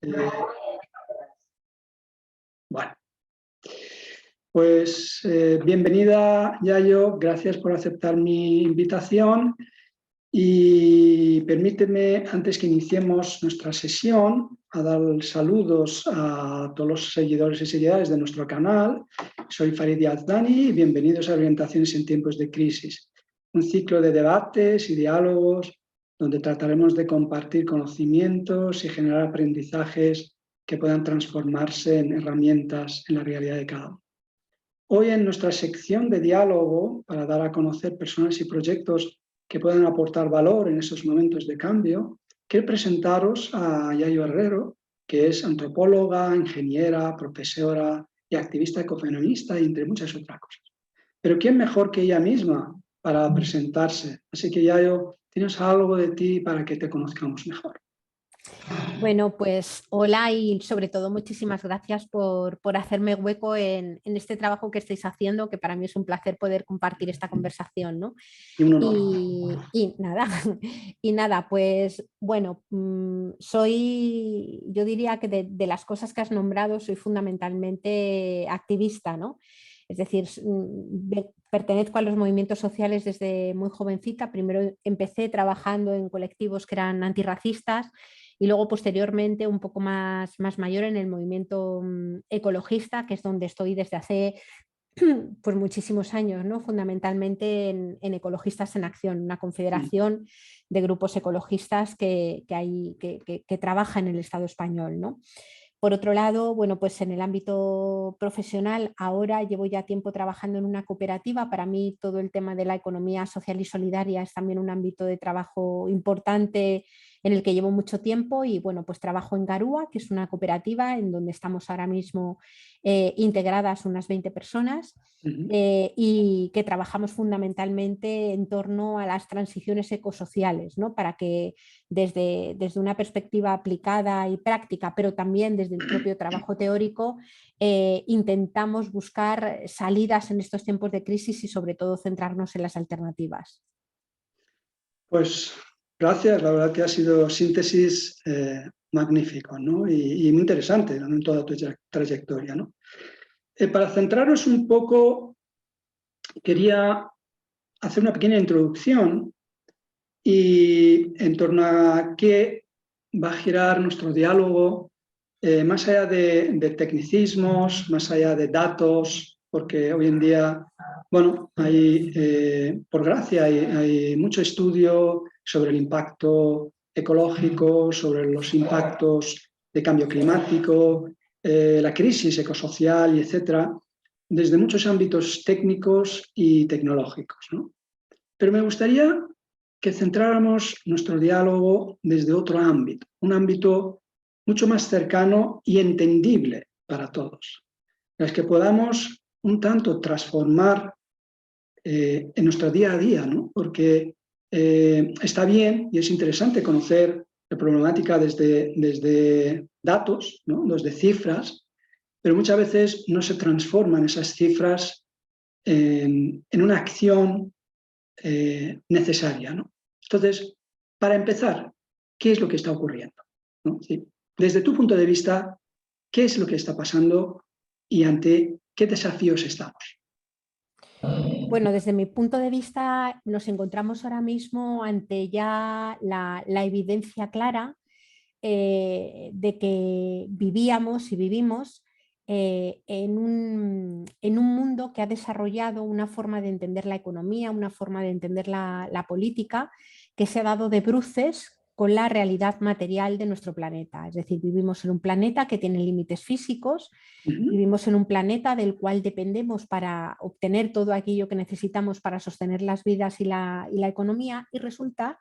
Eh, bueno, pues bienvenida, Yayo, gracias por aceptar mi invitación y permíteme, antes que iniciemos nuestra sesión, a dar saludos a todos los seguidores y seguidoras de nuestro canal. Soy Farid Yazdani y bienvenidos a Orientaciones en tiempos de crisis, un ciclo de debates y diálogos donde trataremos de compartir conocimientos y generar aprendizajes que puedan transformarse en herramientas en la realidad de cada uno. Hoy en nuestra sección de diálogo, para dar a conocer personas y proyectos que puedan aportar valor en esos momentos de cambio, quiero presentaros a Yayo Herrero, que es antropóloga, ingeniera, profesora y activista ecofeminista, y entre muchas otras cosas. Pero ¿quién mejor que ella misma para presentarse? Así que, Yayo, tienes algo de ti para que te conozcamos mejor. Bueno, pues hola y sobre todo muchísimas gracias por hacerme hueco en este trabajo que estáis haciendo, que para mí es un placer poder compartir esta conversación, ¿no? Y un honor. Y nada, y nada, pues bueno, yo diría que de las cosas que has nombrado soy fundamentalmente activista, ¿no? Es decir, pertenezco a los movimientos sociales desde muy jovencita. Primero empecé trabajando en colectivos que eran antirracistas y luego posteriormente un poco más mayor en el movimiento ecologista, que es donde estoy desde hace pues muchísimos años, ¿no? Fundamentalmente en Ecologistas en Acción, una confederación de grupos ecologistas que trabaja en el Estado español, ¿no? Por otro lado, bueno, pues en el ámbito profesional, ahora llevo ya tiempo trabajando en una cooperativa. Para mí todo el tema de la economía social y solidaria es también un ámbito de trabajo importante en el que llevo mucho tiempo y bueno, pues trabajo en Garúa, que es una cooperativa en donde estamos ahora mismo integradas unas 20 personas. Y que trabajamos fundamentalmente en torno a las transiciones ecosociales, ¿no? Para que desde una perspectiva aplicada y práctica, pero también desde el propio trabajo teórico, intentamos buscar salidas en estos tiempos de crisis y sobre todo centrarnos en las alternativas. Pues gracias, la verdad que ha sido síntesis magnífico, ¿no? Y muy interesante, ¿no? En toda tu trayectoria, ¿no? Para centrarnos un poco, quería hacer una pequeña introducción y en torno a qué va a girar nuestro diálogo, más allá de tecnicismos, más allá de datos, porque hoy en día, bueno, por gracia, hay mucho estudio sobre el impacto ecológico, sobre los impactos de cambio climático, la crisis ecosocial, y etcétera, desde muchos ámbitos técnicos y tecnológicos, ¿no? Pero me gustaría que centráramos nuestro diálogo desde otro ámbito, un ámbito mucho más cercano y entendible para todos, en el que podamos un tanto transformar en nuestro día a día, ¿no? Porque está bien y es interesante conocer la problemática desde datos, ¿no? Desde cifras, pero muchas veces no se transforman esas cifras en una acción necesaria, ¿no? Entonces, para empezar, ¿qué es lo que está ocurriendo? ¿No? Sí. Desde tu punto de vista, ¿qué es lo que está pasando y ante qué desafíos estamos? Bueno, desde mi punto de vista nos encontramos ahora mismo ante ya la evidencia clara de que vivíamos y vivimos en un mundo que ha desarrollado una forma de entender la economía, una forma de entender la política, que se ha dado de bruces con la realidad material de nuestro planeta. Es decir, vivimos en un planeta que tiene límites físicos, vivimos en un planeta del cual dependemos para obtener todo aquello que necesitamos para sostener las vidas y la economía, y resulta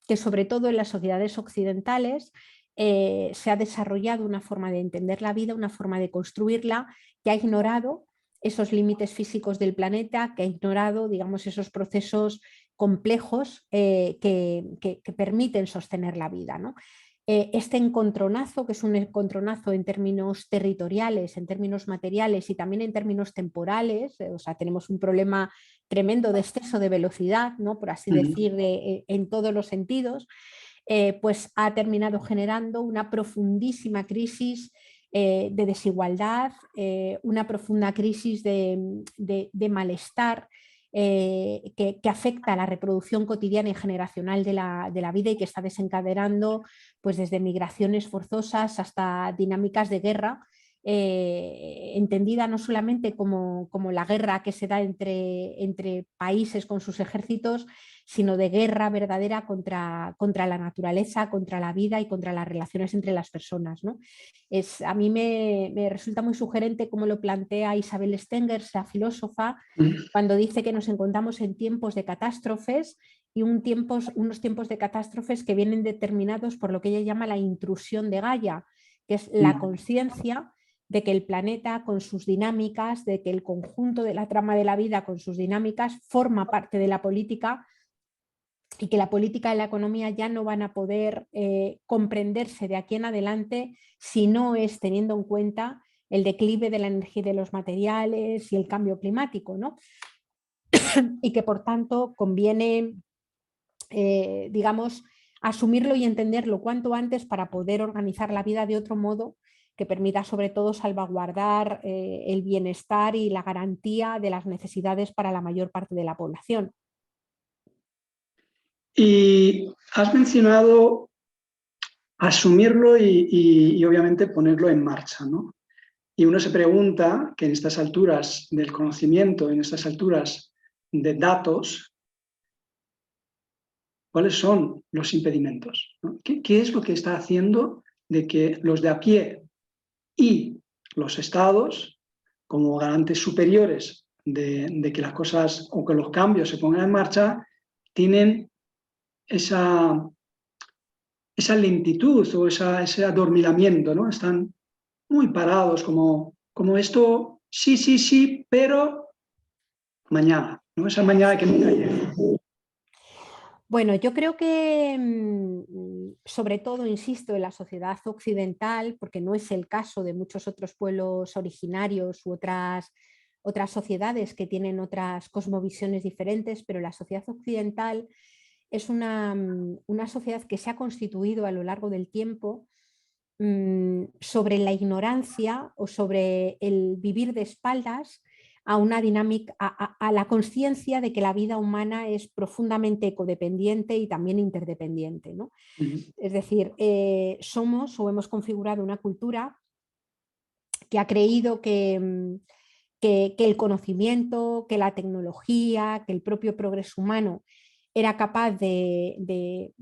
que sobre todo en las sociedades occidentales se ha desarrollado una forma de entender la vida, una forma de construirla, que ha ignorado esos límites físicos del planeta, que ha ignorado, digamos, esos procesos complejos que permiten sostener la vida, ¿no? Este encontronazo, que es un encontronazo en términos territoriales, en términos materiales y también en términos temporales, o sea, tenemos un problema tremendo de exceso de velocidad, ¿no? Por así decir, en todos los sentidos, pues ha terminado generando una profundísima crisis de desigualdad, una profunda crisis de malestar que afecta a la reproducción cotidiana y generacional de la vida y que está desencadenando pues, desde migraciones forzosas hasta dinámicas de guerra, entendida no solamente como la guerra que se da entre países con sus ejércitos, sino de guerra verdadera contra la naturaleza, contra la vida y contra las relaciones entre las personas, ¿no? A mí me resulta muy sugerente cómo lo plantea Isabel Stengers, la filósofa, cuando dice que nos encontramos en tiempos de catástrofes y unos tiempos de catástrofes que vienen determinados por lo que ella llama la intrusión de Gaia, que es la conciencia de que el planeta con sus dinámicas, de que el conjunto de la trama de la vida con sus dinámicas forma parte de la política y que la política y la economía ya no van a poder comprenderse de aquí en adelante si no es teniendo en cuenta el declive de la energía y de los materiales y el cambio climático, ¿no? Y que por tanto conviene, digamos, asumirlo y entenderlo cuanto antes para poder organizar la vida de otro modo que permita sobre todo salvaguardar el bienestar y la garantía de las necesidades para la mayor parte de la población. Y has mencionado asumirlo y obviamente ponerlo en marcha, ¿no? Y uno se pregunta que en estas alturas del conocimiento, en estas alturas de datos, ¿cuáles son los impedimentos? ¿No? ¿Qué es lo que está haciendo de que los de a pie y los estados, como garantes superiores de que las cosas o que los cambios se pongan en marcha, tienen esa lentitud o ese adormilamiento, ¿no? Están muy parados, como esto, sí, sí, sí, pero mañana, ¿no? Esa mañana que nunca llega. Bueno, yo creo que sobre todo, insisto, en la sociedad occidental, porque no es el caso de muchos otros pueblos originarios u otras sociedades que tienen otras cosmovisiones diferentes, pero la sociedad occidental es una sociedad que se ha constituido a lo largo del tiempo sobre la ignorancia o sobre el vivir de espaldas a una dinámica, a la conciencia de que la vida humana es profundamente codependiente y también interdependiente, ¿no? Es decir, somos o hemos configurado una cultura que ha creído que el conocimiento, que la tecnología, que el propio progreso humano era capaz de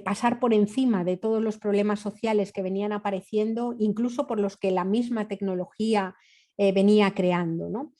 pasar por encima de todos los problemas sociales que venían apareciendo, incluso por los que la misma tecnología venía creando, ¿no?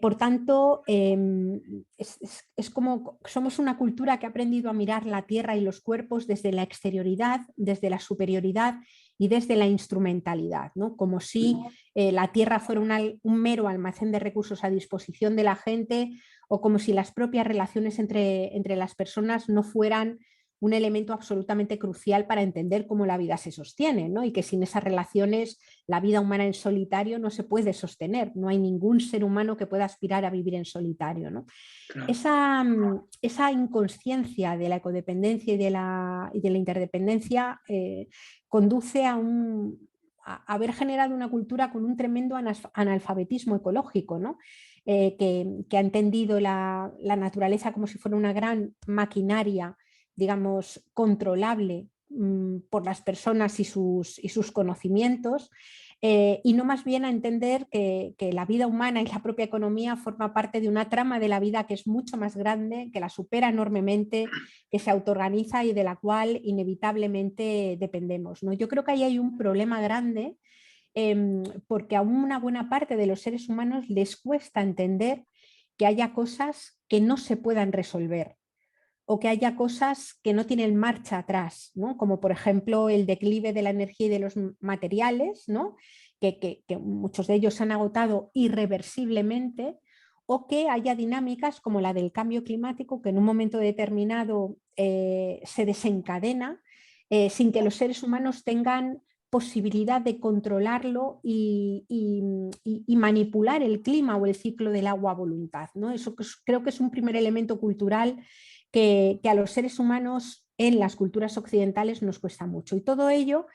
Por tanto, es como somos una cultura que ha aprendido a mirar la tierra y los cuerpos desde la exterioridad, desde la superioridad y desde la instrumentalidad, ¿no? Como si la tierra fuera un mero almacén de recursos a disposición de la gente o como si las propias relaciones entre las personas no fueran un elemento absolutamente crucial para entender cómo la vida se sostiene, ¿no? Y que sin esas relaciones la vida humana en solitario no se puede sostener, no hay ningún ser humano que pueda aspirar a vivir en solitario, ¿no? Claro. Esa inconsciencia de la ecodependencia y de la interdependencia conduce a haber generado una cultura con un tremendo analfabetismo ecológico, ¿no? Que ha entendido la naturaleza como si fuera una gran maquinaria, digamos, controlable por las personas y sus conocimientos, y no más bien a entender que la vida humana y la propia economía forma parte de una trama de la vida que es mucho más grande, que la supera enormemente, que se autoorganiza y de la cual inevitablemente dependemos, ¿no? Yo creo que ahí hay un problema grande porque a una buena parte de los seres humanos les cuesta entender que haya cosas que no se puedan resolver o que haya cosas que no tienen marcha atrás, ¿no? Como por ejemplo el declive de la energía y de los materiales, ¿no? que muchos de ellos se han agotado irreversiblemente, o que haya dinámicas como la del cambio climático que en un momento determinado se desencadena sin que los seres humanos tengan posibilidad de controlarlo y manipular el clima o el ciclo del agua a voluntad, ¿no? Eso creo que es un primer elemento cultural que a los seres humanos en las culturas occidentales nos cuesta mucho. Y todo ello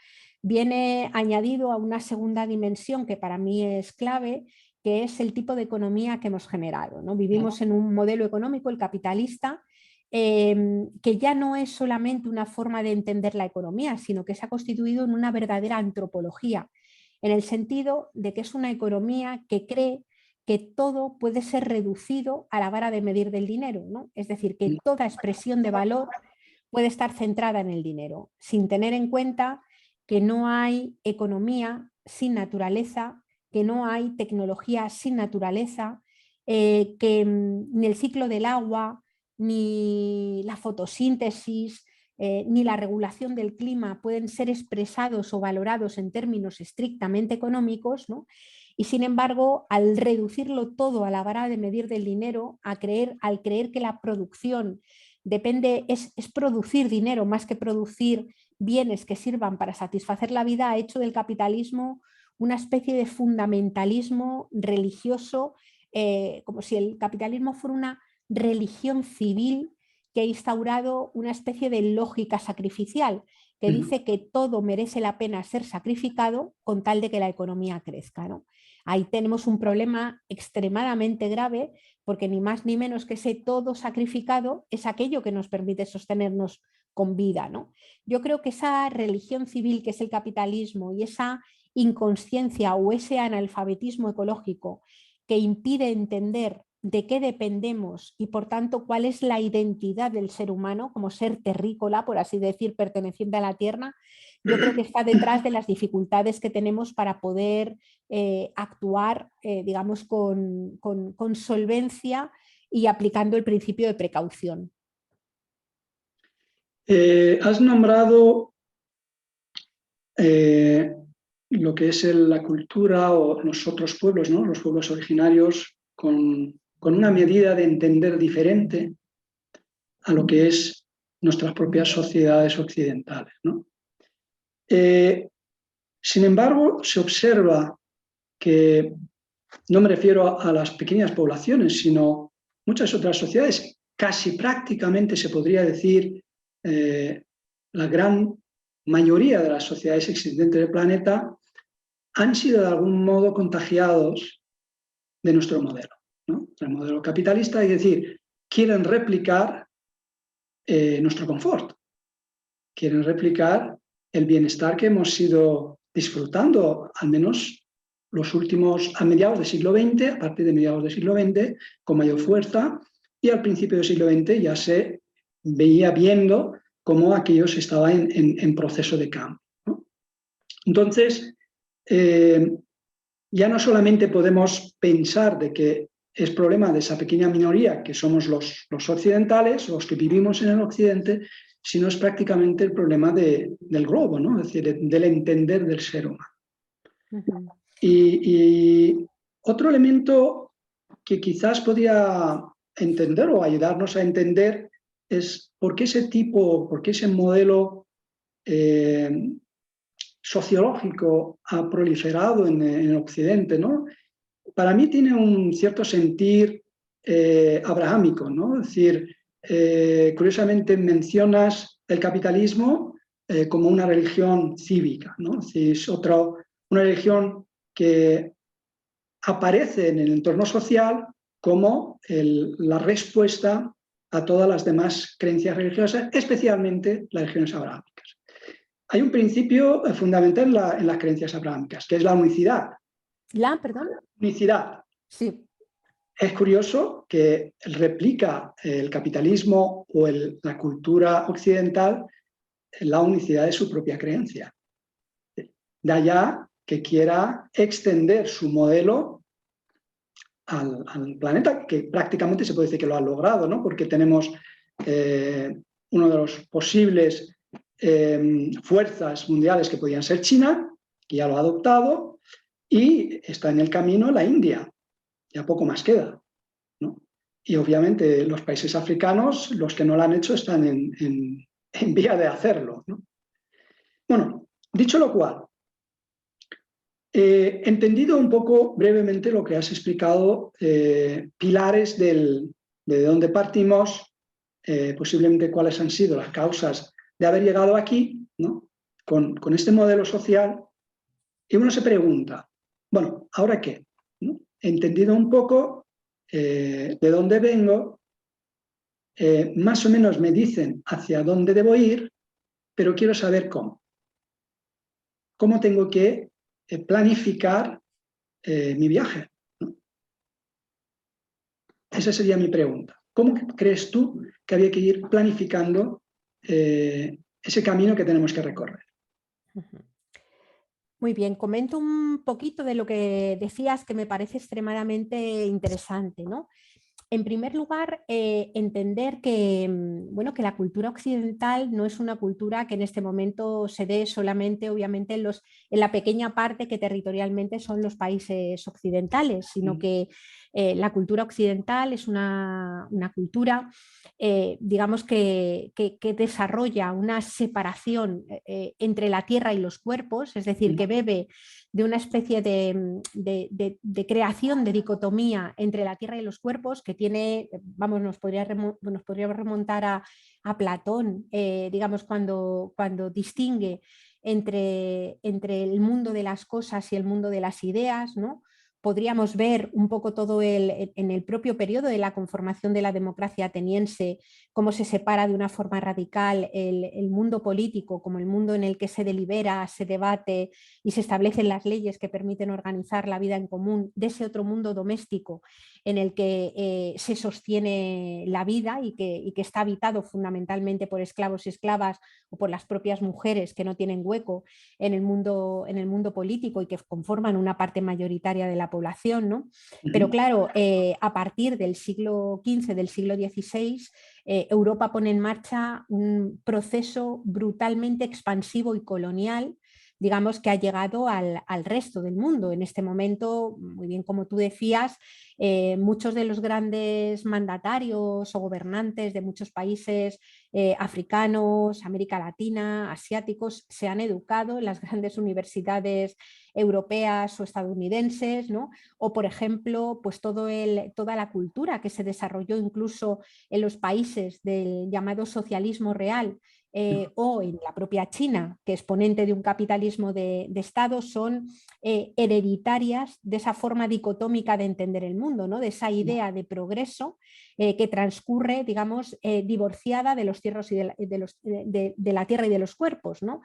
viene añadido a una segunda dimensión que para mí es clave, que es el tipo de economía que hemos generado, ¿no? Vivimos en un modelo económico, el capitalista, que ya no es solamente una forma de entender la economía, sino que se ha constituido en una verdadera antropología, en el sentido de que es una economía que cree que todo puede ser reducido a la vara de medir del dinero, ¿no? Es decir, que toda expresión de valor puede estar centrada en el dinero, sin tener en cuenta que no hay economía sin naturaleza, que no hay tecnología sin naturaleza, que ni el ciclo del agua, ni la fotosíntesis, ni la regulación del clima pueden ser expresados o valorados en términos estrictamente económicos, ¿no? Y sin embargo, al reducirlo todo a la vara de medir del dinero, al creer que la producción depende, es producir dinero más que producir bienes que sirvan para satisfacer la vida, ha hecho del capitalismo una especie de fundamentalismo religioso, como si el capitalismo fuera una religión civil que ha instaurado una especie de lógica sacrificial, que dice que todo merece la pena ser sacrificado con tal de que la economía crezca, ¿no? Ahí tenemos un problema extremadamente grave, porque ni más ni menos que ese todo sacrificado es aquello que nos permite sostenernos con vida, ¿no? Yo creo que esa religión civil que es el capitalismo y esa inconsciencia o ese analfabetismo ecológico que impide entender de qué dependemos y por tanto cuál es la identidad del ser humano como ser terrícola, por así decir, perteneciente a la tierra, yo creo que está detrás de las dificultades que tenemos para poder actuar, digamos, con solvencia y aplicando el principio de precaución. Has nombrado lo que es la cultura o los otros pueblos, ¿no? Los pueblos originarios con una medida de entender diferente a lo que es nuestras propias sociedades occidentales, ¿no? Sin embargo, se observa que, no me refiero a las pequeñas poblaciones, sino muchas otras sociedades, casi prácticamente se podría decir la gran mayoría de las sociedades existentes del planeta han sido de algún modo contagiados de nuestro modelo, ¿no? El modelo capitalista, es decir, quieren replicar nuestro confort, quieren replicar el bienestar que hemos ido disfrutando, al menos los últimos, a mediados del siglo XX, a partir de mediados del siglo XX, con mayor fuerza, y al principio del siglo XX ya se veía viendo cómo aquello estaba en proceso de cambio, ¿no? Entonces, ya no solamente podemos pensar de que es problema de esa pequeña minoría que somos los occidentales, los que vivimos en el occidente, sino es prácticamente el problema del globo, ¿no? Es decir, del entender del ser humano. Y otro elemento que quizás podría entender o ayudarnos a entender es por qué ese modelo sociológico ha proliferado en el occidente, ¿no? Para mí tiene un cierto sentir abrahámico, ¿no? Es decir, curiosamente mencionas el capitalismo como una religión cívica, ¿no? Es decir, es una religión que aparece en el entorno social como la respuesta a todas las demás creencias religiosas, especialmente las religiones abrahámicas. Hay un principio fundamental en las creencias abrahámicas, que es la unicidad. ¿La, perdón? Unicidad. Sí. Es curioso que replica el capitalismo o la cultura occidental la unicidad de su propia creencia. De allá que quiera extender su modelo al planeta, que prácticamente se puede decir que lo ha logrado, ¿no? Porque tenemos uno de los posibles fuerzas mundiales que podían ser China, que ya lo ha adoptado, y está en el camino la India. Ya poco más queda, ¿no? Y obviamente los países africanos, los que no lo han hecho, están en vía de hacerlo, ¿no? Bueno, dicho lo cual, entendido un poco brevemente lo que has explicado, pilares de dónde partimos, posiblemente cuáles han sido las causas de haber llegado aquí, ¿no? con este modelo social, y uno se pregunta, bueno, ¿ahora qué? ¿No? He entendido un poco de dónde vengo, más o menos me dicen hacia dónde debo ir, pero quiero saber cómo. ¿Cómo tengo que planificar mi viaje? ¿No? Esa sería mi pregunta. ¿Cómo crees tú que había que ir planificando ese camino que tenemos que recorrer? Muy bien, comento un poquito de lo que decías que me parece extremadamente interesante, ¿no? En primer lugar, entender que, bueno, que la cultura occidental no es una cultura que en este momento se dé solamente, obviamente, en la pequeña parte que territorialmente son los países occidentales, sino que la cultura occidental es una cultura, digamos, que desarrolla una separación entre la tierra y los cuerpos, es decir, que bebe de una especie de creación de dicotomía entre la tierra y los cuerpos que tiene, vamos, nos podría remontar a Platón, digamos, cuando distingue entre el mundo de las cosas y el mundo de las ideas, ¿no? Podríamos ver un poco todo en el propio periodo de la conformación de la democracia ateniense, cómo se separa de una forma radical el mundo político como el mundo en el que se delibera, se debate y se establecen las leyes que permiten organizar la vida en común, de ese otro mundo doméstico en el que se sostiene la vida y que está habitado fundamentalmente por esclavos y esclavas o por las propias mujeres que no tienen hueco en el mundo político y que conforman una parte mayoritaria de la población, ¿no? Pero claro, a partir del siglo XV, del siglo XVI, Europa pone en marcha un proceso brutalmente expansivo y colonial, digamos, que ha llegado al resto del mundo. En este momento, muy bien como tú decías, muchos de los grandes mandatarios o gobernantes de muchos países africanos, América Latina, asiáticos, se han educado en las grandes universidades europeas o estadounidenses, ¿no? O, por ejemplo, pues toda la cultura que se desarrolló incluso en los países del llamado socialismo real, o en la propia China, que es exponente de un capitalismo de Estado, son hereditarias de esa forma dicotómica de entender el mundo, ¿no? De esa idea de progreso que transcurre, digamos, divorciada de los tierras y de la tierra y de los cuerpos, ¿no?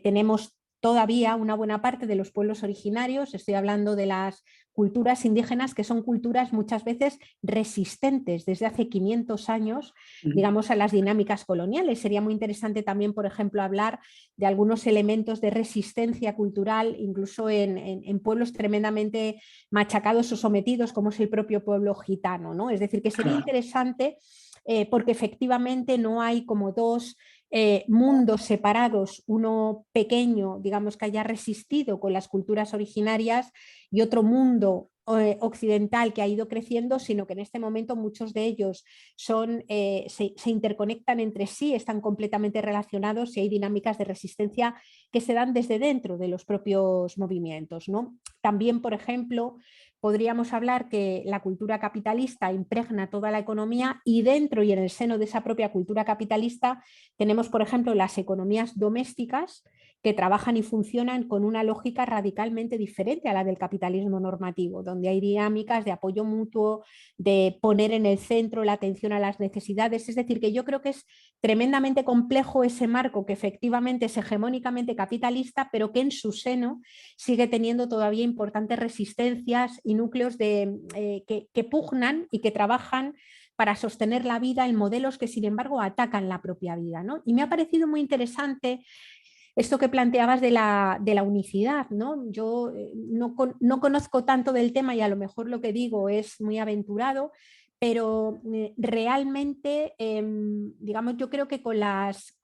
Tenemos todavía una buena parte de los pueblos originarios, estoy hablando de las culturas indígenas, que son culturas muchas veces resistentes desde hace 500 años, digamos, a las dinámicas coloniales. Sería muy interesante también, por ejemplo, hablar de algunos elementos de resistencia cultural, incluso en pueblos tremendamente machacados o sometidos, como es el propio pueblo gitano, ¿no? Es decir, que sería interesante porque efectivamente no hay como dos mundos separados, uno pequeño, digamos, que haya resistido con las culturas originarias, y otro mundo occidental que ha ido creciendo, sino que en este momento muchos de ellos se interconectan entre sí, están completamente relacionados y hay dinámicas de resistencia que se dan desde dentro de los propios movimientos, ¿no? También, por ejemplo, podríamos hablar que la cultura capitalista impregna toda la economía, y dentro y en el seno de esa propia cultura capitalista tenemos, por ejemplo, las economías domésticas, que trabajan y funcionan con una lógica radicalmente diferente a la del capitalismo normativo, donde hay dinámicas de apoyo mutuo, de poner en el centro la atención a las necesidades. Es decir, que yo creo que es tremendamente complejo ese marco que efectivamente es hegemónicamente capitalista, pero que en su seno sigue teniendo todavía importantes resistencias y núcleos que pugnan y que trabajan para sostener la vida en modelos que, sin embargo, atacan la propia vida, ¿no? Y me ha parecido muy interesante esto que planteabas de la unicidad, ¿no? Yo no conozco tanto del tema y a lo mejor lo que digo es muy aventurado, pero realmente, digamos, yo creo que con las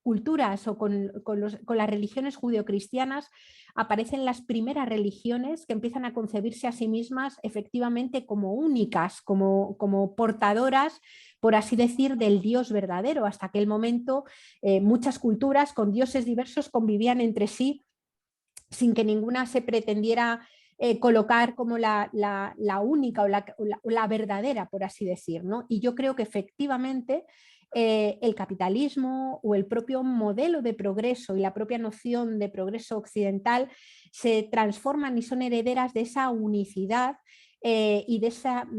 culturas o con las religiones judeocristianas aparecen las primeras religiones que empiezan a concebirse a sí mismas efectivamente como únicas, como portadoras, por así decir, del Dios verdadero. Hasta aquel momento muchas culturas con dioses diversos convivían entre sí sin que ninguna se pretendiera colocar como la única o la verdadera, por así decir, ¿no? Y yo creo que efectivamente el capitalismo o el propio modelo de progreso y la propia noción de progreso occidental se transforman y son herederas de esa unicidad y de esa,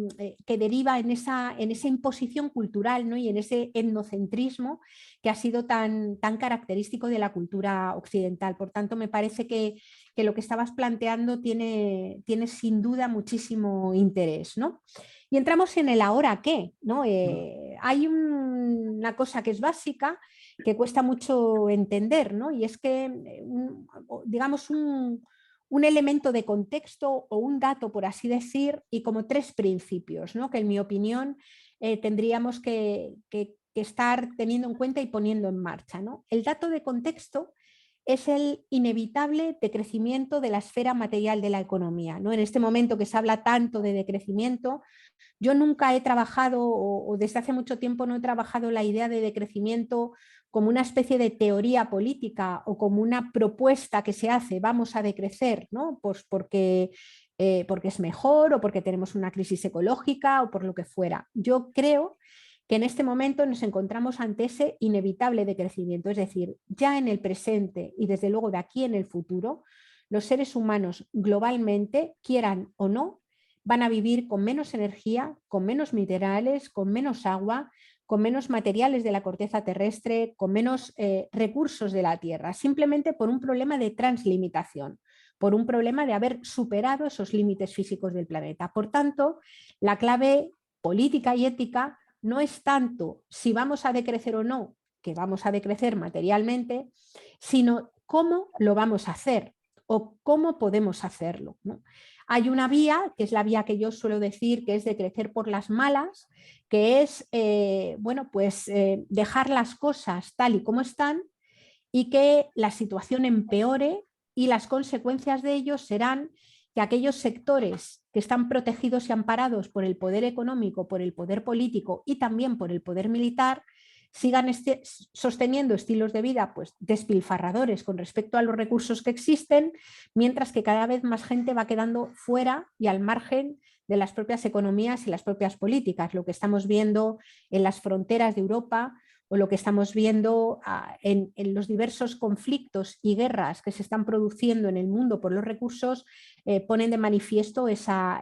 que deriva en esa imposición cultural, ¿no? Y en ese etnocentrismo que ha sido tan característico de la cultura occidental. Por tanto, me parece que lo que estabas planteando tiene sin duda muchísimo interés, ¿no? Y entramos en el ahora qué, ¿no? Hay una cosa que es básica, que cuesta mucho entender, ¿no? Y es que, digamos, un elemento de contexto o un dato, por así decir, y como 3 principios, ¿no? Que en mi opinión tendríamos que estar teniendo en cuenta y poniendo en marcha, ¿no? El dato de contexto es el inevitable decrecimiento de la esfera material de la economía, ¿no? En este momento que se habla tanto de decrecimiento, yo nunca he trabajado o desde hace mucho tiempo no he trabajado la idea de decrecimiento como una especie de teoría política o como una propuesta que se hace, vamos a decrecer, ¿no? Pues porque es mejor o porque tenemos una crisis ecológica o por lo que fuera. Yo creo que en este momento nos encontramos ante ese inevitable decrecimiento, es decir, ya en el presente y desde luego de aquí en el futuro, los seres humanos globalmente, quieran o no, van a vivir con menos energía, con menos minerales, con menos agua, con menos materiales de la corteza terrestre, con menos recursos de la Tierra, simplemente por un problema de translimitación, por un problema de haber superado esos límites físicos del planeta. Por tanto, la clave política y ética no es tanto si vamos a decrecer o no, que vamos a decrecer materialmente, sino cómo lo vamos a hacer o cómo podemos hacerlo, ¿no? Hay una vía, que es la vía que yo suelo decir, que es decrecer por las malas, que es bueno, pues, dejar las cosas tal y como están y que la situación empeore, y las consecuencias de ello serán que aquellos sectores que están protegidos y amparados por el poder económico, por el poder político y también por el poder militar, sigan sosteniendo estilos de vida pues despilfarradores con respecto a los recursos que existen, mientras que cada vez más gente va quedando fuera y al margen de las propias economías y las propias políticas, lo que estamos viendo en las fronteras de Europa o lo que estamos viendo en los diversos conflictos y guerras que se están produciendo en el mundo por los recursos, ponen de manifiesto esa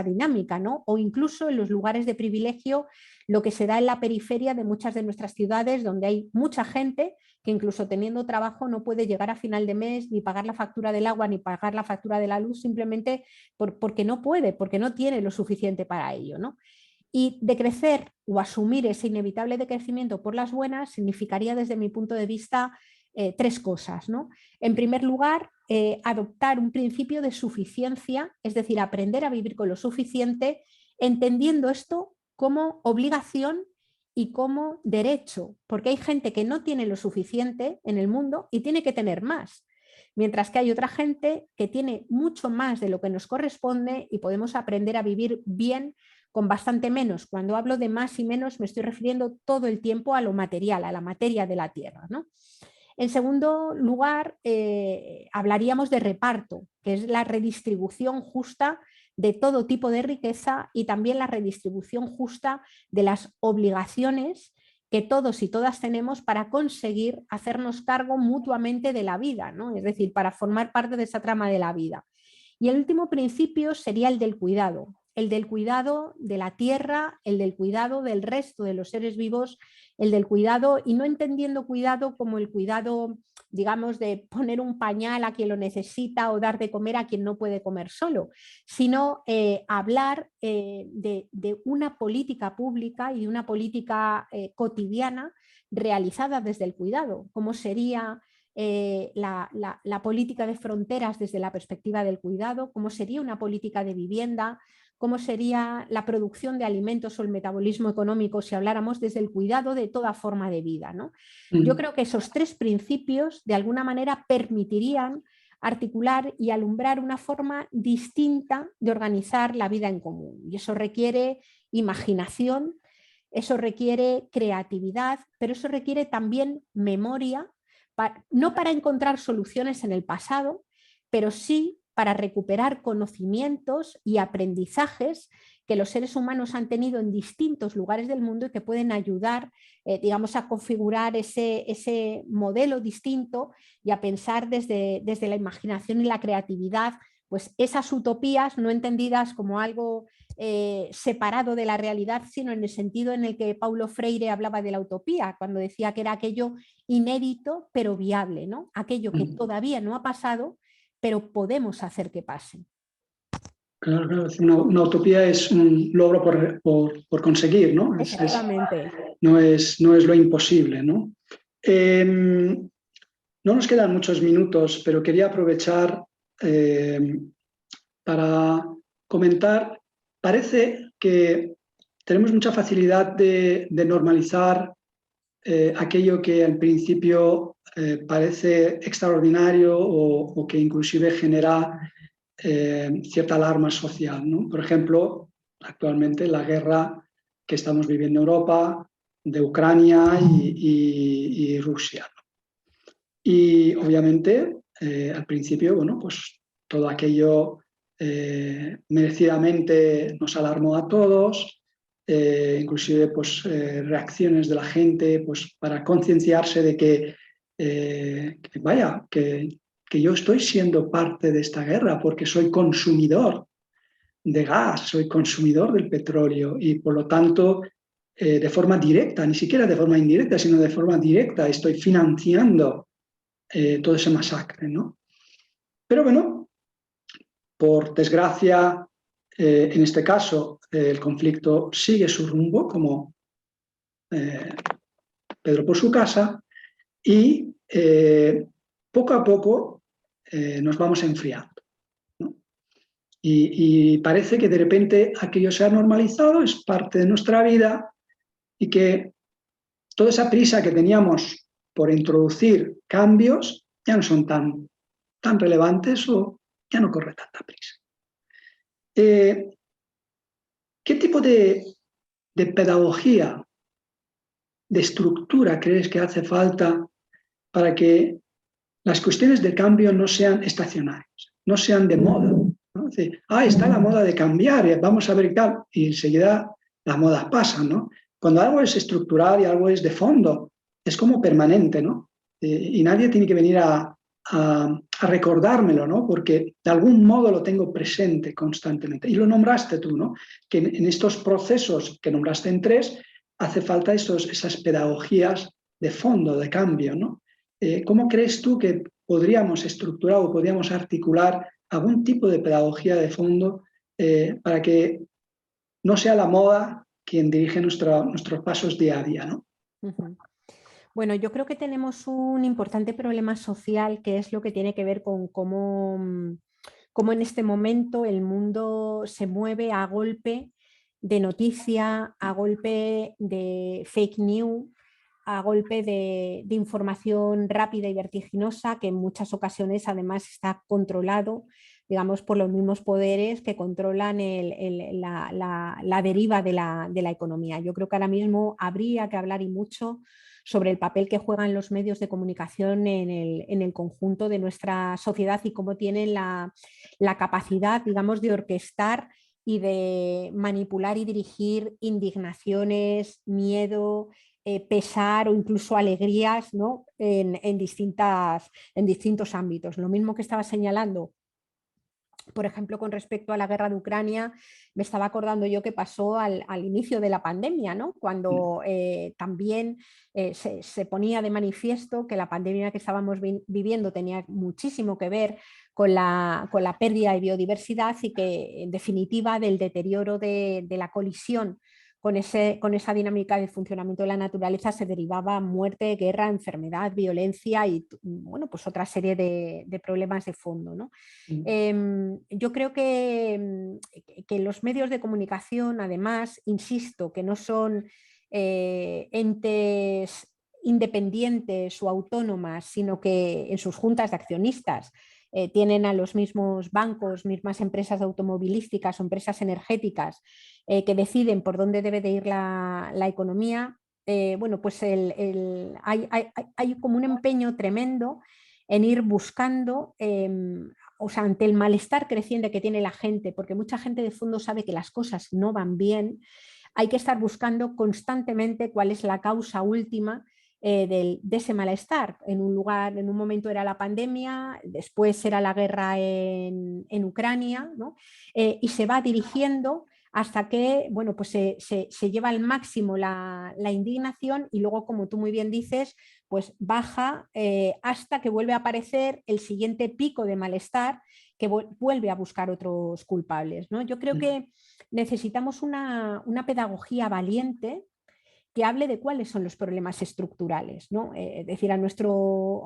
dinámica, ¿no? O incluso en los lugares de privilegio, lo que se da en la periferia de muchas de nuestras ciudades, donde hay mucha gente que incluso teniendo trabajo no puede llegar a final de mes ni pagar la factura del agua ni pagar la factura de la luz, simplemente porque no puede, porque no tiene lo suficiente para ello, ¿no? Y decrecer o asumir ese inevitable decrecimiento por las buenas significaría, desde mi punto de vista, 3 cosas, ¿no? En primer lugar, adoptar un principio de suficiencia, es decir, aprender a vivir con lo suficiente, entendiendo esto como obligación y como derecho, porque hay gente que no tiene lo suficiente en el mundo y tiene que tener más, mientras que hay otra gente que tiene mucho más de lo que nos corresponde y podemos aprender a vivir bien con bastante menos. Cuando hablo de más y menos me estoy refiriendo todo el tiempo a lo material, a la materia de la tierra, ¿no? En segundo lugar, hablaríamos de reparto, que es la redistribución justa de todo tipo de riqueza y también la redistribución justa de las obligaciones que todos y todas tenemos para conseguir hacernos cargo mutuamente de la vida, ¿no? Es decir, para formar parte de esa trama de la vida. Y el último principio sería el del cuidado de la tierra, el del cuidado del resto de los seres vivos, el del cuidado, y no entendiendo cuidado como el cuidado, digamos, de poner un pañal a quien lo necesita o dar de comer a quien no puede comer solo, sino hablar de una política pública y de una política cotidiana realizada desde el cuidado, como sería la política de fronteras desde la perspectiva del cuidado, cómo sería una política de vivienda, cómo sería la producción de alimentos o el metabolismo económico si habláramos desde el cuidado de toda forma de vida, ¿no? Yo creo que esos 3 principios de alguna manera permitirían articular y alumbrar una forma distinta de organizar la vida en común. Y eso requiere imaginación, eso requiere creatividad, pero eso requiere también memoria, no para encontrar soluciones en el pasado, pero sí para recuperar conocimientos y aprendizajes que los seres humanos han tenido en distintos lugares del mundo y que pueden ayudar, digamos, a configurar ese modelo distinto y a pensar desde la imaginación y la creatividad, pues esas utopías no entendidas como algo separado de la realidad, sino en el sentido en el que Paulo Freire hablaba de la utopía, cuando decía que era aquello inédito pero viable, ¿no? Aquello que todavía no ha pasado, pero podemos hacer que pase. Claro, claro. Una utopía es un logro por conseguir, ¿no? Efectivamente. No es lo imposible, ¿no? No nos quedan muchos minutos, pero quería aprovechar para comentar. Parece que tenemos mucha facilidad de normalizar aquello que al principio parece extraordinario o que inclusive genera cierta alarma social, ¿no? Por ejemplo, actualmente la guerra que estamos viviendo en Europa, de Ucrania y Rusia. Y obviamente, al principio, bueno, pues todo aquello merecidamente nos alarmó a todos, inclusive pues, reacciones de la gente pues, para concienciarse de que yo estoy siendo parte de esta guerra porque soy consumidor de gas, soy consumidor del petróleo y por lo tanto de forma directa, ni siquiera de forma indirecta, sino de forma directa estoy financiando todo ese masacre, ¿no? Pero bueno, por desgracia, en este caso, el conflicto sigue su rumbo, como Pedro por su casa, y poco a poco nos vamos enfriando, ¿no? Y parece que de repente aquello se ha normalizado, es parte de nuestra vida y que toda esa prisa que teníamos por introducir cambios ya no son tan relevantes o ya no corre tanta prisa. ¿Qué tipo de pedagogía, de estructura crees que hace falta para que las cuestiones de cambio no sean estacionarias, no sean de moda? ¿No? Es decir, está la moda de cambiar, vamos a ver y tal, y enseguida las modas pasan, ¿no? Cuando algo es estructural y algo es de fondo, es como permanente, ¿no? Y nadie tiene que venir a recordármelo, ¿no? Porque de algún modo lo tengo presente constantemente. Y lo nombraste tú, ¿no? Que en estos procesos que nombraste en 3, hace falta esas pedagogías de fondo, de cambio, ¿no? ¿Cómo crees tú que podríamos estructurar o podríamos articular algún tipo de pedagogía de fondo para que no sea la moda quien dirige nuestros pasos día a día, ¿no? Uh-huh. Bueno, yo creo que tenemos un importante problema social que es lo que tiene que ver con cómo en este momento el mundo se mueve a golpe de noticia, a golpe de fake news, a golpe de información rápida y vertiginosa que en muchas ocasiones además está controlado, digamos, por los mismos poderes que controlan la deriva de la economía. Yo creo que ahora mismo habría que hablar y mucho sobre el papel que juegan los medios de comunicación en el conjunto de nuestra sociedad y cómo tienen la capacidad, digamos, de orquestar y de manipular y dirigir indignaciones, miedo, pesar o incluso alegrías, ¿no? en distintos ámbitos. Lo mismo que estaba señalando, por ejemplo, con respecto a la guerra de Ucrania, me estaba acordando yo que pasó al inicio de la pandemia, ¿no? Cuando también se ponía de manifiesto que la pandemia que estábamos viviendo tenía muchísimo que ver con la pérdida de biodiversidad y que, en definitiva, del deterioro de la colisión con esa dinámica de funcionamiento de la naturaleza se derivaba muerte, guerra, enfermedad, violencia y, bueno, pues otra serie de problemas de fondo, ¿no? Yo creo que los medios de comunicación, además, insisto, que no son entes independientes o autónomas, sino que en sus juntas de accionistas tienen a los mismos bancos, mismas empresas automovilísticas o empresas energéticas que deciden por dónde debe de ir la economía. Bueno, pues hay como un empeño tremendo en ir buscando o sea, ante el malestar creciente que tiene la gente, porque mucha gente de fondo sabe que las cosas no van bien, hay que estar buscando constantemente cuál es la causa última de ese malestar. En un momento era la pandemia, después era la guerra en Ucrania, ¿no? Y se va dirigiendo hasta que, bueno, pues se lleva al máximo la indignación y luego, como tú muy bien dices, pues baja hasta que vuelve a aparecer el siguiente pico de malestar que vuelve a buscar otros culpables, ¿no? Yo creo que necesitamos una pedagogía valiente que hable de cuáles son los problemas estructurales, ¿no? Es decir, a nuestros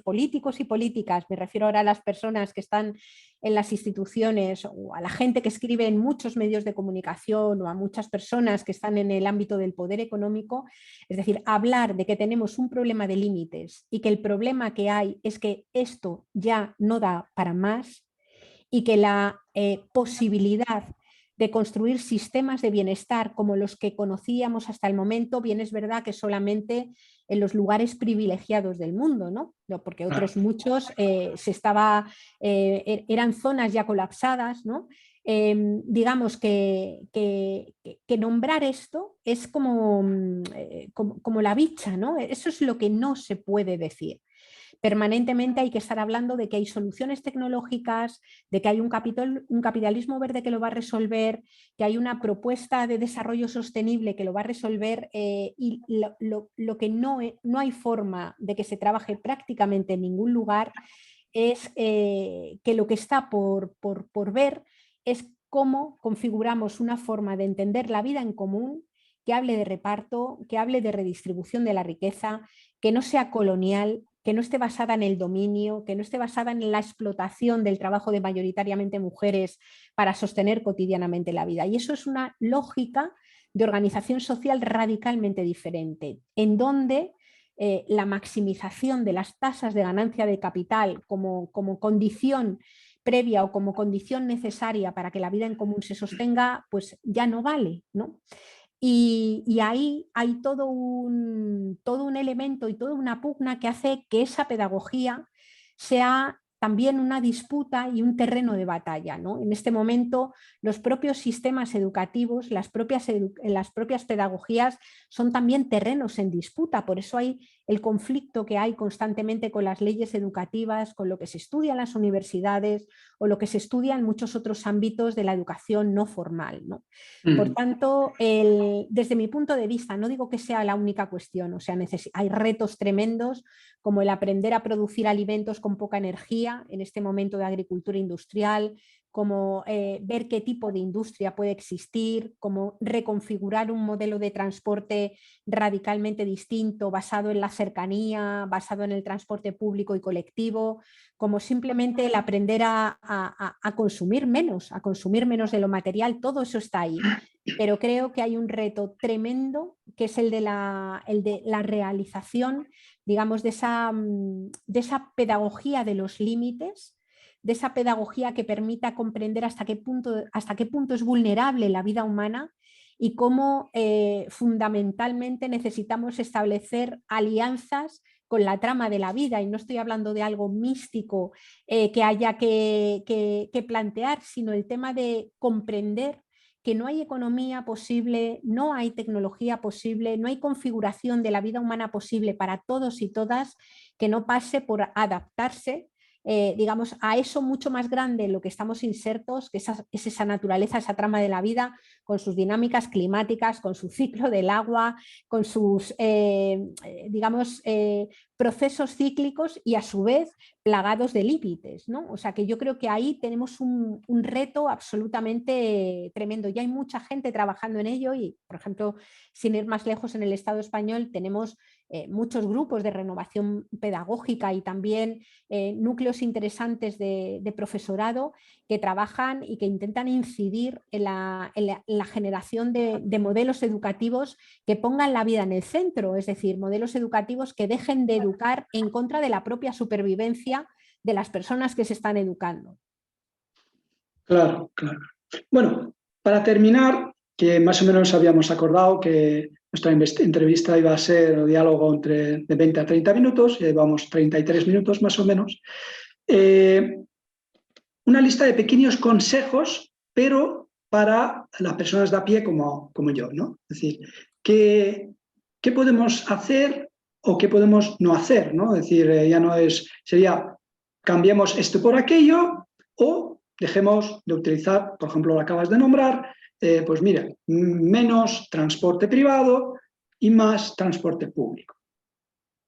políticos y políticas, me refiero ahora a las personas que están en las instituciones o a la gente que escribe en muchos medios de comunicación o a muchas personas que están en el ámbito del poder económico, es decir, hablar de que tenemos un problema de límites y que el problema que hay es que esto ya no da para más y que la posibilidad de construir sistemas de bienestar como los que conocíamos hasta el momento, bien es verdad que solamente en los lugares privilegiados del mundo, ¿no? Porque otros muchos eran zonas ya colapsadas, ¿no? Digamos que nombrar esto es como la bicha, ¿no? Eso es lo que no se puede decir. Permanentemente hay que estar hablando de que hay soluciones tecnológicas, de que hay un capitalismo verde que lo va a resolver, que hay una propuesta de desarrollo sostenible que lo va a resolver y lo que no hay forma de que se trabaje prácticamente en ningún lugar es que lo que está por ver es cómo configuramos una forma de entender la vida en común que hable de reparto, que hable de redistribución de la riqueza, que no sea colonial, que no esté basada en el dominio, que no esté basada en la explotación del trabajo de mayoritariamente mujeres para sostener cotidianamente la vida. Y eso es una lógica de organización social radicalmente diferente, en donde la maximización de las tasas de ganancia de capital como condición previa o como condición necesaria para que la vida en común se sostenga, pues ya no vale, ¿no? Y ahí hay todo un elemento y toda una pugna que hace que esa pedagogía sea también una disputa y un terreno de batalla, ¿no? En este momento los propios sistemas educativos, las propias pedagogías son también terrenos en disputa, por eso hay el conflicto que hay constantemente con las leyes educativas, con lo que se estudia en las universidades o lo que se estudia en muchos otros ámbitos de la educación no formal, ¿no? Por tanto, desde mi punto de vista, no digo que sea la única cuestión, o sea, hay retos tremendos como el aprender a producir alimentos con poca energía en este momento de agricultura industrial, como ver qué tipo de industria puede existir, como reconfigurar un modelo de transporte radicalmente distinto, basado en la cercanía, basado en el transporte público y colectivo, como simplemente el aprender a consumir menos de lo material, todo eso está ahí. Pero creo que hay un reto tremendo que es el de la realización, digamos, de esa pedagogía de los límites, de esa pedagogía que permita comprender hasta qué punto es vulnerable la vida humana y cómo fundamentalmente necesitamos establecer alianzas con la trama de la vida, y no estoy hablando de algo místico que haya que plantear, sino el tema de comprender que no hay economía posible, no hay tecnología posible, no hay configuración de la vida humana posible para todos y todas que no pase por adaptarse, digamos, a eso mucho más grande en lo que estamos insertos, que es esa naturaleza, esa trama de la vida, con sus dinámicas climáticas, con su ciclo del agua, con sus, digamos, procesos cíclicos y a su vez plagados de límites, ¿no? O sea que yo creo que ahí tenemos un reto absolutamente tremendo. Ya hay mucha gente trabajando en ello y, por ejemplo, sin ir más lejos, en el Estado español tenemos muchos grupos de renovación pedagógica y también núcleos interesantes de profesorado que trabajan y que intentan incidir en la generación de modelos educativos que pongan la vida en el centro, es decir, modelos educativos que dejen de educar en contra de la propia supervivencia de las personas que se están educando. Claro, claro. Bueno, para terminar, que más o menos habíamos acordado que nuestra entrevista iba a ser un diálogo de 20 a 30 minutos, llevamos 33 minutos más o menos. Una lista de pequeños consejos, pero para las personas de a pie como yo, ¿no? Es decir, ¿qué podemos hacer o qué podemos no hacer, ¿no? Es decir, ya no sería cambiemos esto por aquello o dejemos de utilizar, por ejemplo, lo acabas de nombrar, pues mira, menos transporte privado y más transporte público.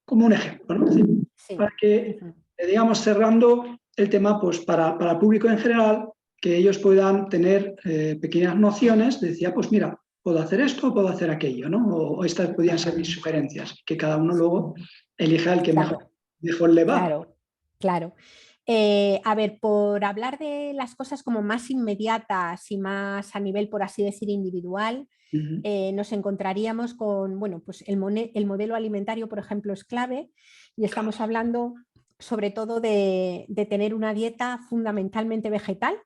Como un ejemplo, ¿no? Es decir, Sí. para que, digamos, cerrando el tema, pues para el público en general, que ellos puedan tener pequeñas nociones de decir, pues mira, puedo hacer esto o puedo hacer aquello, ¿no? O estas podrían ser mis sugerencias, que cada uno luego elija el que Claro. mejor le va. Claro, claro. A ver, por hablar de las cosas como más inmediatas y más a nivel, por así decir, individual, nos encontraríamos con, bueno, pues el modelo alimentario, por ejemplo, es clave y estamos hablando sobre todo de tener una dieta fundamentalmente vegetal,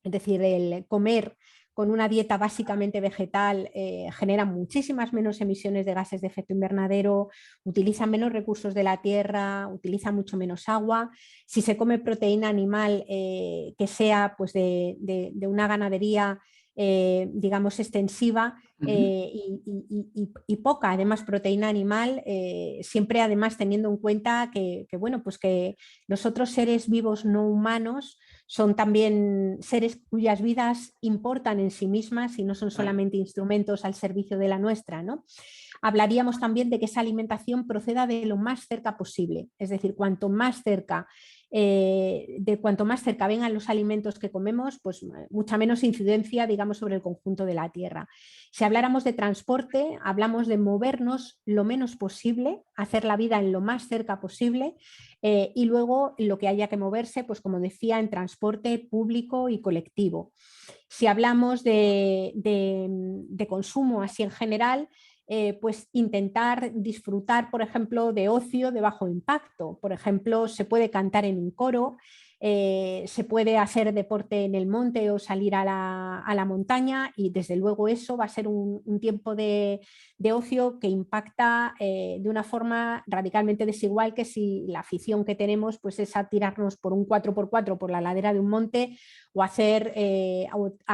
es decir, el comer con una dieta básicamente vegetal genera muchísimas menos emisiones de gases de efecto invernadero, utiliza menos recursos de la tierra, utiliza mucho menos agua. Si se come proteína animal que sea pues, de una ganadería digamos extensiva y poca además proteína animal, siempre además teniendo en cuenta bueno, pues que los otros seres vivos no humanos son también seres cuyas vidas importan en sí mismas y no son solamente instrumentos al servicio de la nuestra, ¿no? Hablaríamos también de que esa alimentación proceda de lo más cerca posible, es decir, cuanto más cerca vengan los alimentos que comemos, pues mucha menos incidencia, digamos, sobre el conjunto de la tierra. Si habláramos de transporte, hablamos de movernos lo menos posible, hacer la vida en lo más cerca posible y luego lo que haya que moverse, pues como decía, en transporte público y colectivo. Si hablamos de consumo así en general, pues intentar disfrutar, por ejemplo, de ocio de bajo impacto. Por ejemplo, se puede cantar en un coro, se puede hacer deporte en el monte o salir a la montaña y desde luego eso va a ser un tiempo de ocio que impacta de una forma radicalmente desigual que si la afición que tenemos pues es a tirarnos por un 4x4 por la ladera de un monte o a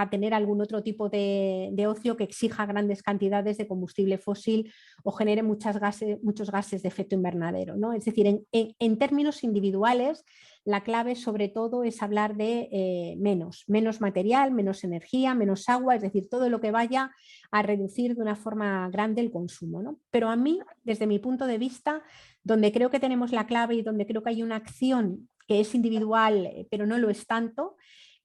tener algún otro tipo de ocio que exija grandes cantidades de combustible fósil o genere muchos gases de efecto invernadero, ¿no? Es decir, en términos individuales, la clave sobre todo es hablar de menos material, menos energía, menos agua, es decir, todo lo que vaya a reducir de una forma grande el consumo, ¿no? Pero a mí, desde mi punto de vista, donde creo que tenemos la clave y donde creo que hay una acción que es individual, pero no lo es tanto,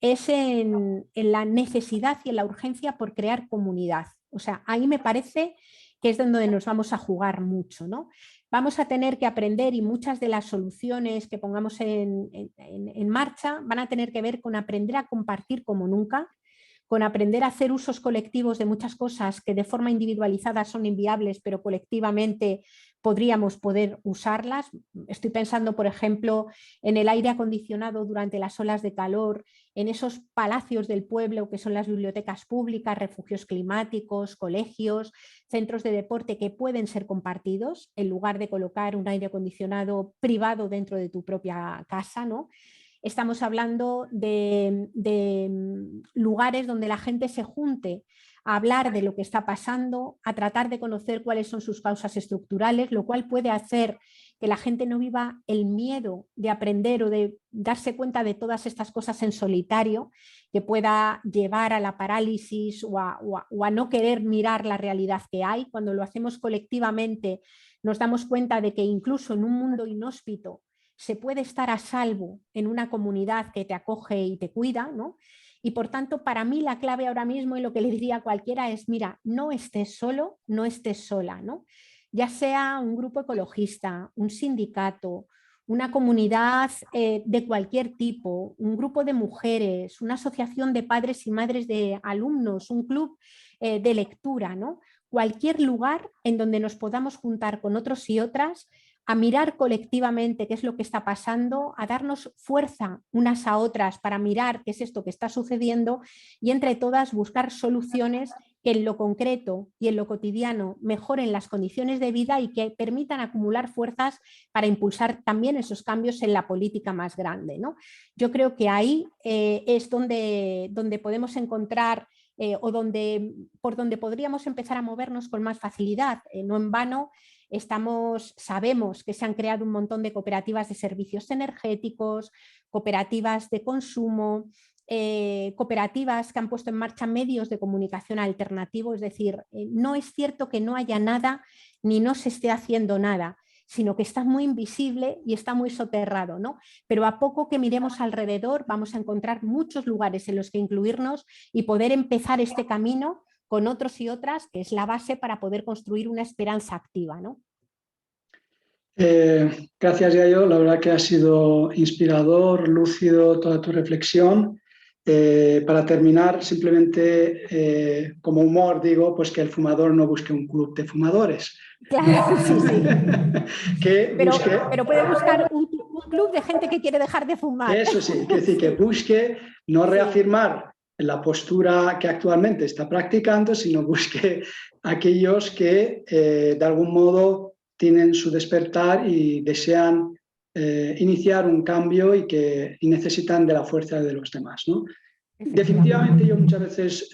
es en la necesidad y en la urgencia por crear comunidad. O sea, ahí me parece que es donde nos vamos a jugar mucho, ¿no? Vamos a tener que aprender y muchas de las soluciones que pongamos en marcha van a tener que ver con aprender a compartir como nunca, con aprender a hacer usos colectivos de muchas cosas que de forma individualizada son inviables, pero colectivamente podríamos poder usarlas. Estoy pensando, por ejemplo, en el aire acondicionado durante las olas de calor, en esos palacios del pueblo que son las bibliotecas públicas, refugios climáticos, colegios, centros de deporte que pueden ser compartidos en lugar de colocar un aire acondicionado privado dentro de tu propia casa, ¿no? Estamos hablando de lugares donde la gente se junte a hablar de lo que está pasando, a tratar de conocer cuáles son sus causas estructurales, lo cual puede hacer que la gente no viva el miedo de aprender o de darse cuenta de todas estas cosas en solitario, que pueda llevar a la parálisis o a no querer mirar la realidad que hay. Cuando lo hacemos colectivamente nos damos cuenta de que incluso en un mundo inhóspito se puede estar a salvo en una comunidad que te acoge y te cuida, ¿no? Y por tanto, para mí la clave ahora mismo y lo que le diría a cualquiera es, mira, no estés solo, no estés sola, ¿no? Ya sea un grupo ecologista, un sindicato, una comunidad de cualquier tipo, un grupo de mujeres, una asociación de padres y madres de alumnos, un club de lectura, ¿no? Cualquier lugar en donde nos podamos juntar con otros y otras a mirar colectivamente qué es lo que está pasando, a darnos fuerza unas a otras para mirar qué es esto que está sucediendo y entre todas buscar soluciones que en lo concreto y en lo cotidiano mejoren las condiciones de vida y que permitan acumular fuerzas para impulsar también esos cambios en la política más grande, ¿no? Yo creo que ahí es donde podemos encontrar o por donde podríamos empezar a movernos con más facilidad. No en vano sabemos que se han creado un montón de cooperativas de servicios energéticos, cooperativas de consumo, cooperativas que han puesto en marcha medios de comunicación alternativos. Es decir, no es cierto que no haya nada ni no se esté haciendo nada, sino que está muy invisible y está muy soterrado, ¿no? Pero a poco que miremos alrededor vamos a encontrar muchos lugares en los que incluirnos y poder empezar este camino con otros y otras, que es la base para poder construir una esperanza activa, ¿no? Gracias, Yayo. La verdad que ha sido inspirador, lúcido toda tu reflexión. Para terminar, simplemente como humor digo, pues que el fumador no busque un club de fumadores. Claro, sí, sí. Busque... pero puede buscar un club de gente que quiere dejar de fumar. Eso sí, es decir, que busque no reafirmar la postura que actualmente está practicando, sino busque aquellos que de algún modo tienen su despertar y desean iniciar un cambio y necesitan de la fuerza de los demás, ¿no? Definitivamente yo muchas veces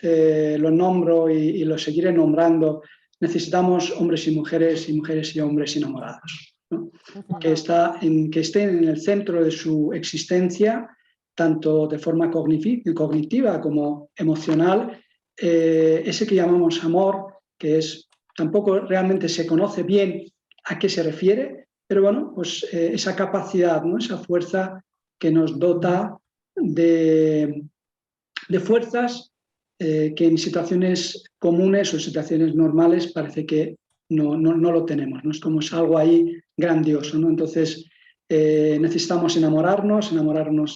lo nombro y lo seguiré nombrando. Necesitamos hombres y mujeres y hombres enamorados, ¿no? Que estén en el centro de su existencia, tanto de forma cognitiva como emocional, ese que llamamos amor, que tampoco realmente se conoce bien a qué se refiere, pero bueno, pues esa capacidad, ¿no? Esa fuerza que nos dota de fuerzas que en situaciones comunes o situaciones normales parece que no lo tenemos, ¿no? Es como es algo ahí grandioso, ¿no? Entonces necesitamos enamorarnos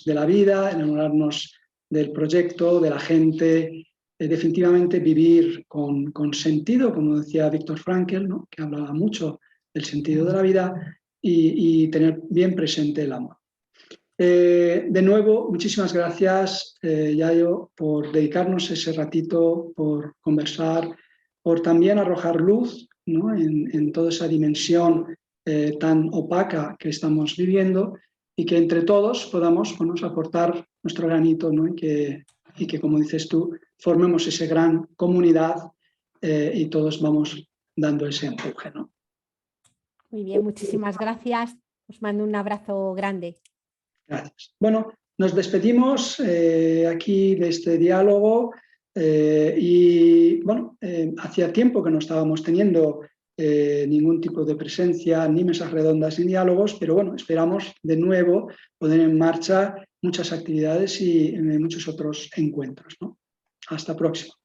de la vida, enamorarnos del proyecto, de la gente, definitivamente vivir con sentido, como decía Viktor Frankl, ¿no? Que hablaba mucho del sentido de la vida y tener bien presente el amor. De nuevo, muchísimas gracias, Yayo, por dedicarnos ese ratito, por conversar, por también arrojar luz, ¿no? en toda esa dimensión tan opaca que estamos viviendo y que entre todos podamos aportar nuestro granito, ¿no? y que, como dices tú, formemos esa gran comunidad y todos vamos dando ese empuje, ¿no? Muy bien, muchísimas gracias. Os mando un abrazo grande. Gracias. Bueno, nos despedimos aquí de este diálogo y bueno, hacía tiempo que no estábamos teniendo ningún tipo de presencia, ni mesas redondas, ni diálogos, pero bueno, esperamos de nuevo poner en marcha muchas actividades y muchos otros encuentros, ¿no? Hasta próximo.